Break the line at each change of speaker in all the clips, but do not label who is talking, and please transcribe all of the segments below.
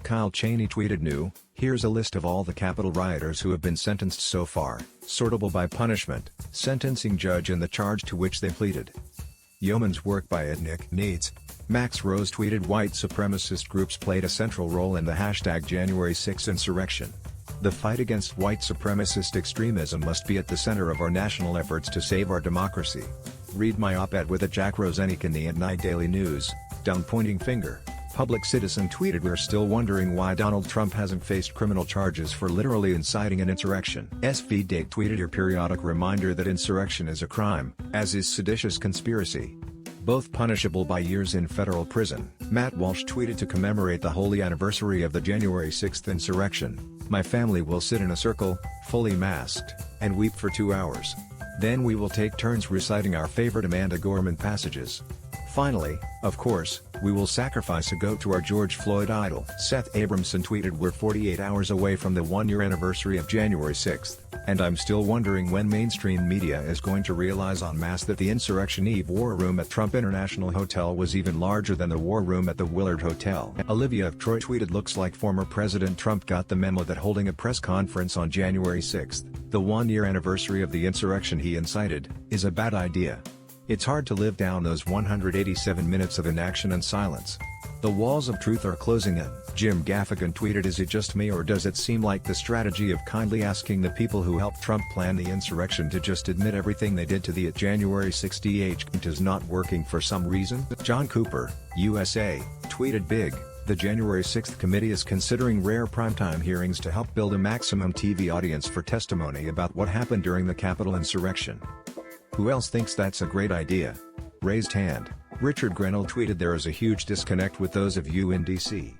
Kyle Cheney tweeted new, "Here's a list of all the Capitol rioters who have been sentenced so far, sortable by punishment, sentencing judge and the charge to which they pleaded." Yeoman's work by ethnic needs. Max Rose tweeted white supremacist groups played a central role in the January 6 insurrection. The fight against white supremacist extremism must be at the center of our national efforts to save our democracy. Read my op-ed with a Jack Rosenik in the at-night Daily News, down pointing finger. Public Citizen tweeted, "We're still wondering why Donald Trump hasn't faced criminal charges for literally inciting an insurrection." SV Date tweeted, "Your periodic reminder that insurrection is a crime, as is seditious conspiracy. Both punishable by years in federal prison." Matt Walsh tweeted, "To commemorate the holy anniversary of the January 6 insurrection, my family will sit in a circle, fully masked, and weep for 2 hours. Then we will take turns reciting our favorite Amanda Gorman passages. Finally, of course, we will sacrifice a goat to our George Floyd idol." Seth Abramson tweeted, "We're 48 hours away from the 1-year anniversary of January 6, and I'm still wondering when mainstream media is going to realize en masse that the Insurrection Eve war room at Trump International Hotel was even larger than the war room at the Willard Hotel." Olivia of Troy tweeted, "Looks like former President Trump got the memo that holding a press conference on January 6, the 1-year anniversary of the insurrection he incited, is a bad idea. It's hard to live down those 187 minutes of inaction and silence. The walls of truth are closing in." Jim Gaffigan tweeted, "Is it just me or does it seem like the strategy of kindly asking the people who helped Trump plan the insurrection to just admit everything they did to the January 6 is not working for some reason?" John Cooper, USA, tweeted, "Big, the January 6 committee is considering rare primetime hearings to help build a maximum TV audience for testimony about what happened during the Capitol insurrection. Who else thinks that's a great idea?" Raised hand. Richard Grenell tweeted, "There is a huge disconnect with those of you in DC.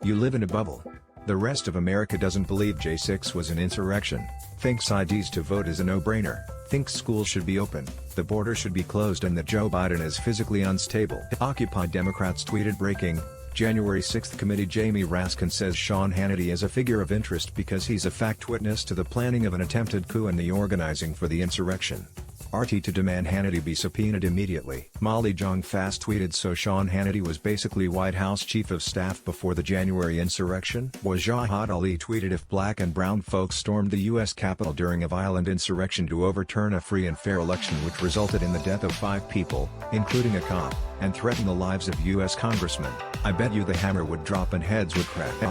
You live in a bubble. The rest of America doesn't believe J6 was an insurrection, thinks IDs to vote is a no-brainer, thinks schools should be open, the border should be closed and that Joe Biden is physically unstable." Occupy Democrats tweeted, "Breaking, January 6 committee Jamie Raskin says Sean Hannity is a figure of interest because he's a fact witness to the planning of an attempted coup and the organizing for the insurrection. RT to demand Hannity be subpoenaed immediately." Molly Jong Fast tweeted, "So Sean Hannity was basically White House Chief of Staff before the January insurrection?" Wajahat Ali tweeted, "If black and brown folks stormed the U.S. Capitol during a violent insurrection to overturn a free and fair election which resulted in the death of 5 people, including a cop, and threatened the lives of U.S. congressmen, I bet you the hammer would drop and heads would crack."